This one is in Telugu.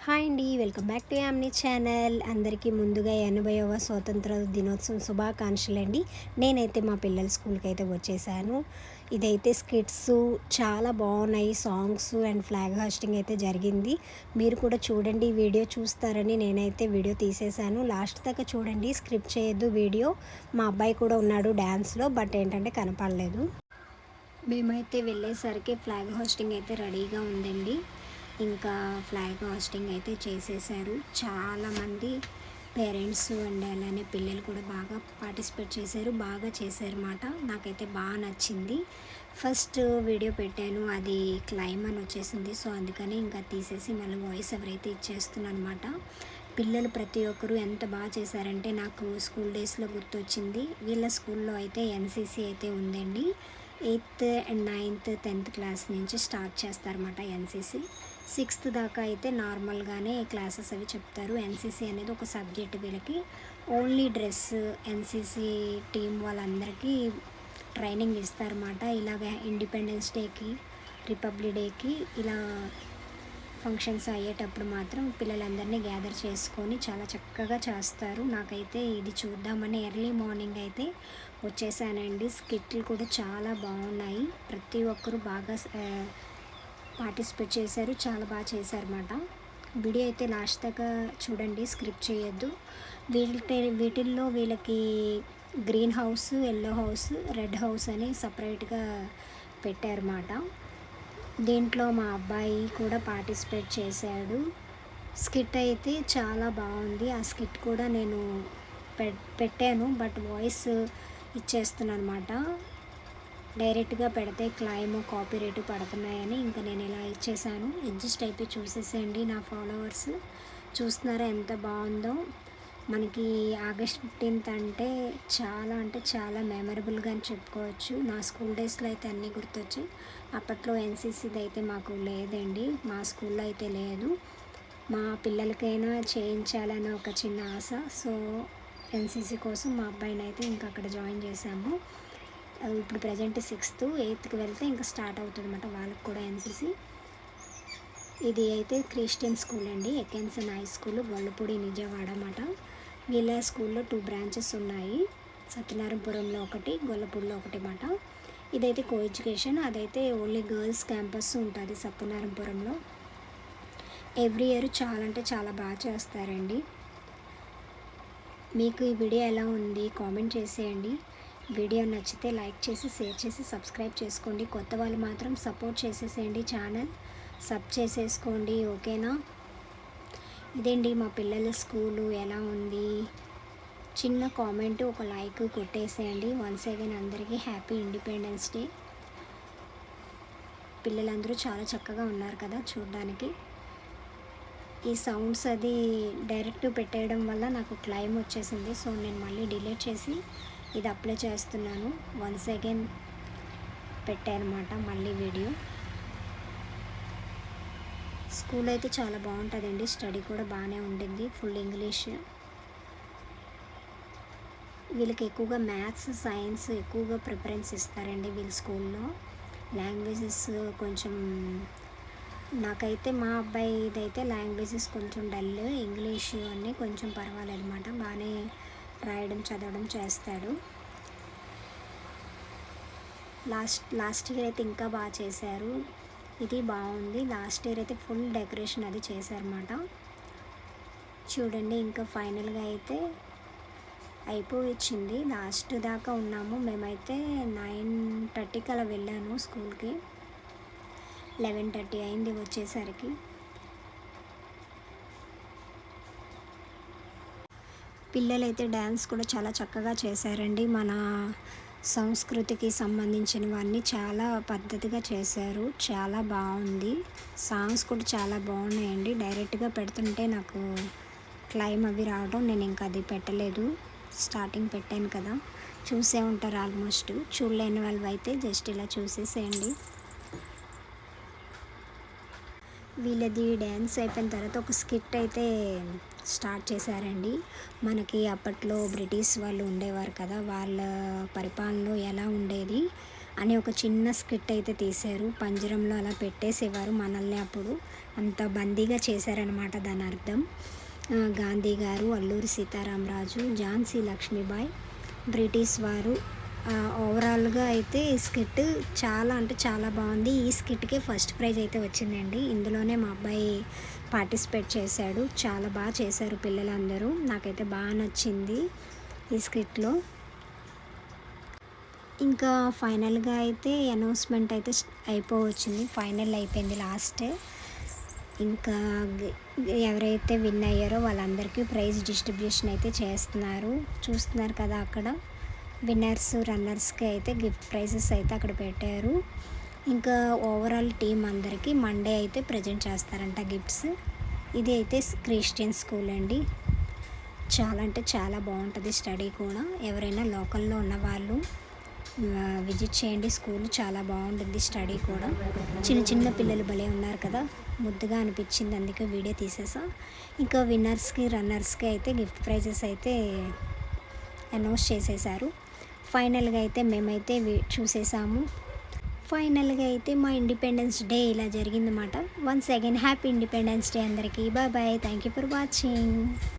హాయ్ అండి, welcome back to Yamini channel. అందరికీ ముందుగా 80వ స్వాతంత్ర దినోత్సవం శుభాకాంక్షలు అండి. నేనైతే మా పిల్లల స్కూల్కి అయితే వచ్చేసాను. ఇదైతే స్కిట్స్ చాలా బాగున్నాయి, సాంగ్స్ అండ్ ఫ్లాగ్ హాస్టింగ్ అయితే జరిగింది. మీరు కూడా చూడండి, వీడియో చూస్తారని నేనైతే వీడియో తీసేసాను. లాస్ట్ దాకా చూడండి, స్క్రిప్ట్ చేయొద్దు వీడియో. మా అబ్బాయి కూడా ఉన్నాడు డ్యాన్స్లో, బట్ ఏంటంటే కనపడలేదు. మేమైతే వెళ్ళేసరికి ఫ్లాగ్ హోస్టింగ్ అయితే రెడీగా ఉందండి. ఇంకా ఫ్లాగ్ హోస్టింగ్ అయితే చేసేసారు. చాలామంది పేరెంట్స్ అండ్ అలానే పిల్లలు కూడా బాగా పార్టిసిపేట్ చేశారు, బాగా చేశారన్నమాట. నాకైతే బాగా నచ్చింది. ఫస్ట్ వీడియో పెట్టాను, అది క్లైమ్ అని వచ్చేసింది. సో అందుకని ఇంకా తీసేసి మళ్ళీ వాయిస్ ఎవరైతే ఇచ్చేస్తున్నాను అనమాట. పిల్లలు ప్రతి ఒక్కరూ ఎంత బాగా చేశారంటే నాకు స్కూల్ డేస్లో గుర్తొచ్చింది. వీళ్ళ స్కూల్లో అయితే ఎన్సీసీ అయితే ఉందండి. 8th and 9th 10th class నుంచి స్టార్ట్ చేస్తారన్నమాట ఎన్సీసీ. 6th దాకా అయితే నార్మల్గానే క్లాసెస్ అవి చెప్తారు. ఎన్సీసీ అనేది ఒక సబ్జెక్ట్ వీళ్ళకి. ఓన్లీ డ్రెస్ ఎన్సీసీ టీం వాళ్ళందరికీ ట్రైనింగ్ ఇస్తారన్నమాట. ఇలాగ ఇండిపెండెన్స్ డేకి, రిపబ్లిక్ డేకి ఇలా ఫంక్షన్స్ అయ్యేటప్పుడు మాత్రం పిల్లలందరినీ గ్యాదర్ చేసుకొని చాలా చక్కగా చేస్తారు. నాకైతే ఇది చూద్దామని ఎర్లీ మార్నింగ్ అయితే వచ్చేసానండి. స్కిట్లు కూడా చాలా బాగున్నాయి. ప్రతి ఒక్కరూ బాగా పార్టిసిపేట్ చేశారు, చాలా బాగా చేశారన్నమాట. వీడియో అయితే లాస్ట్ దాకా చూడండి, స్క్రిప్ట్ చేయొద్దు. వీటిల్లో వీళ్ళకి green house, yellow house, red house అని సపరేట్గా పెట్టారన్నమాట. దీంట్లో మా అబ్బాయి కూడా పార్టిసిపేట్ చేశాడు. స్కిట్ అయితే చాలా బాగుంది. ఆ స్కిట్ కూడా నేను పెట్టాను, బట్ వాయిస్ ఇచ్చేస్తున్నాను అనమాట. డైరెక్ట్గా పెడితే క్లైమ్ కాపీరైట్ పడుతున్నాయని ఇంకా నేను ఇలా ఇచ్చేసాను. అడ్జస్ట్ అయిపోయి చూసేసేయండి. నా ఫాలోవర్స్ చూస్తున్నారా ఎంత బాగుందో. మనకి ఆగస్ట్ 15th అంటే చాలా మెమరబుల్గా అని చెప్పుకోవచ్చు. నా స్కూల్ డేస్లో అయితే అన్నీ గుర్తొచ్చాయి. అప్పట్లో ఎన్సీసీది అయితే మాకు లేదండి, మా స్కూల్లో అయితే లేదు. మా పిల్లలకైనా చేయించాలని ఒక చిన్న ఆశ. సో ఎన్సీసీ కోసం మా అబ్బాయిని అయితే ఇంకా అక్కడ జాయిన్ చేశాము. ఇప్పుడు ప్రజెంట్ 6th, 8th వెళ్తే ఇంకా స్టార్ట్ అవుతుంది అన్నమాట వాళ్ళకి కూడా ఎన్సీసీ. ఇది అయితే క్రిస్టియన్ స్కూల్ అండి, ఎకెన్సన్ హై స్కూల్, గొల్లపూడి, విజయవాడ అన్నమాట. వీళ్ళ స్కూల్లో 2 బ్రాంచెస్ ఉన్నాయి. సత్యనారాయణపురంలో ఒకటి, గొల్లపూడిలో ఒకటి అన్నమాట. ఇదైతే కో ఎడ్యుకేషన్, అదైతే ఓన్లీ గర్ల్స్ క్యాంపస్ ఉంటుంది సత్యనారాయణపురంలో. ఎవ్రీ ఇయర్ చాలా అంటే చాలా బాగా చేస్తారండి. మీకు ఈ వీడియో ఎలా ఉంది కామెంట్ చేసేయండి. వీడియో నచ్చితే లైక్ చేసి, షేర్ చేసి, సబ్స్క్రైబ్ చేసుకోండి. కొత్త వాళ్ళు మాత్రం సపోర్ట్ చేసేసేయండి, ఛానల్ సబ్ చేసేసుకోండి, ఓకేనా. ఇదేంటి మా పిల్లల స్కూలు ఎలా ఉంది, చిన్న కామెంట్, ఒక లైక్ కొట్టేసేయండి. వన్స్ అగైన్ అందరికీ హ్యాపీ ఇండిపెండెన్స్ డే. పిల్లలందరూ చాలా చక్కగా ఉన్నారు కదా చూడడానికి. ఈ సౌండ్స్ అది డైరెక్ట్ పెట్టేయడం వల్ల నాకు క్లైమ్ వచ్చేసింది. సో నేను మళ్ళీ డిలీట్ చేసి ఇది అప్లై చేస్తున్నాను. వన్స్ అగైన్ పెట్టానమాట మళ్ళీ వీడియో. స్కూల్ అయితే చాలా బాగుంటుందండి, స్టడీ కూడా బాగానే ఉండింది, ఫుల్ ఇంగ్లీష్. వీళ్ళకి ఎక్కువగా మ్యాథ్స్, సైన్స్ ఎక్కువగా ప్రిఫరెన్స్ ఇస్తారండి వీళ్ళ స్కూల్లో. లాంగ్వేజెస్ కొంచెం నాకైతే మా అబ్బాయి ఇదైతే లాంగ్వేజెస్ కొంచెం డల్, ఇంగ్లీష్ అన్నీ కొంచెం పర్వాలేదు అనమాట. బాగానే రాయడం చదవడం చేస్తాడు. లాస్ట్ ఇయర్ అయితే ఇంకా బాగా చేశారు. ఇది బాగుంది. లాస్ట్ ఇయర్ అయితే ఫుల్ డెకరేషన్ అది చేశారన్నమాట. చూడండి, ఇంకా ఫైనల్గా అయితే అయిపోయింది. లాస్ట్ దాకా ఉన్నాము. మేమైతే 9:30కి అలా వెళ్ళాను స్కూల్కి. 11:30 అయింది వచ్చేసరికి. పిల్లలైతే డ్యాన్స్ కూడా చాలా చక్కగా చేశారండి. మన సంస్కృతికి సంబంధించినవన్నీ చాలా పద్ధతిగా చేశారు, చాలా బాగుంది. సాంగ్స్ కూడా చాలా బాగున్నాయండి. డైరెక్ట్గా పెడుతుంటే నాకు క్లైమ్ అవి రావడం, నేను ఇంకా అది పెట్టలేదు. స్టార్టింగ్ పెట్టాను కదా, చూసే ఉంటారు ఆల్మోస్ట్. చూడలేని వాళ్ళు అయితే జస్ట్ ఇలా చూసేసేయండి. వీళ్ళది డ్యాన్స్ అయిపోయిన తర్వాత ఒక స్కిట్ అయితే స్టార్ట్ చేశారండి. మనకి అప్పట్లో బ్రిటిష్ వాళ్ళు ఉండేవారు కదా, వాళ్ళ పరిపాలనలో ఎలా ఉండేది అని ఒక చిన్న స్కిట్ అయితే తీశారు. పంజరంలో అలా పెట్టేసేవారు మనల్ని, అప్పుడు అంత బందీగా చేశారనమాట దాని అర్థం. గాంధీ గారు, అల్లూరి సీతారామరాజు, ఝాన్సీ లక్ష్మీబాయి, బ్రిటిష్ వారు. ఓవరాల్గా అయితే ఈ స్కిట్ చాలా అంటే చాలా బాగుంది. ఈ స్కిట్కే ఫస్ట్ ప్రైజ్ అయితే వచ్చిందండి. ఇందులోనే మా అబ్బాయి పార్టిసిపేట్ చేశాడు. చాలా బాగా చేశారు పిల్లలందరూ. నాకైతే బాగా నచ్చింది ఈ స్కిట్లో. ఇంకా ఫైనల్గా అయితే అనౌన్స్మెంట్ అయితే అయిపోవచ్చింది. ఫైనల్ అయిపోయింది లాస్ట్. ఇంకా ఎవరైతే విన్ అయ్యారో వాళ్ళందరికీ ప్రైజ్ డిస్ట్రిబ్యూషన్ అయితే చేస్తున్నారు. చూస్తున్నారు కదా, అక్కడ విన్నర్స్ రన్నర్స్కి అయితే గిఫ్ట్ ప్రైజెస్ అయితే అక్కడ పెట్టారు. ఇంకా ఓవరాల్ టీం అందరికీ మండే అయితే ప్రజెంట్ చేస్తారంట గిఫ్ట్స్. ఇది అయితే క్రిస్టియన్ స్కూల్ అండి. చాలా అంటే చాలా బాగుంటుంది స్టడీ కూడా. ఎవరైనా లోకల్లో ఉన్న వాళ్ళు విజిట్ చేయండి. స్కూల్ చాలా బాగుంటుంది, స్టడీ కూడా. చిన్న చిన్న పిల్లలు భలే ఉన్నారు కదా, ముద్దుగా అనిపించింది, అందుకే వీడియో తీసేసా. ఇంకా విన్నర్స్కి రన్నర్స్కి అయితే గిఫ్ట్ ప్రైజెస్ అయితే అనౌన్స్ చేసేసారు. ఫైనల్గా అయితే మేమైతే చూసేసాము. ఫైనల్గా అయితే మా ఇండిపెండెన్స్ డే ఇలా జరిగిందన్నమాట. Once again happy independence day అందరికీ. Bye bye. Thank you for watching.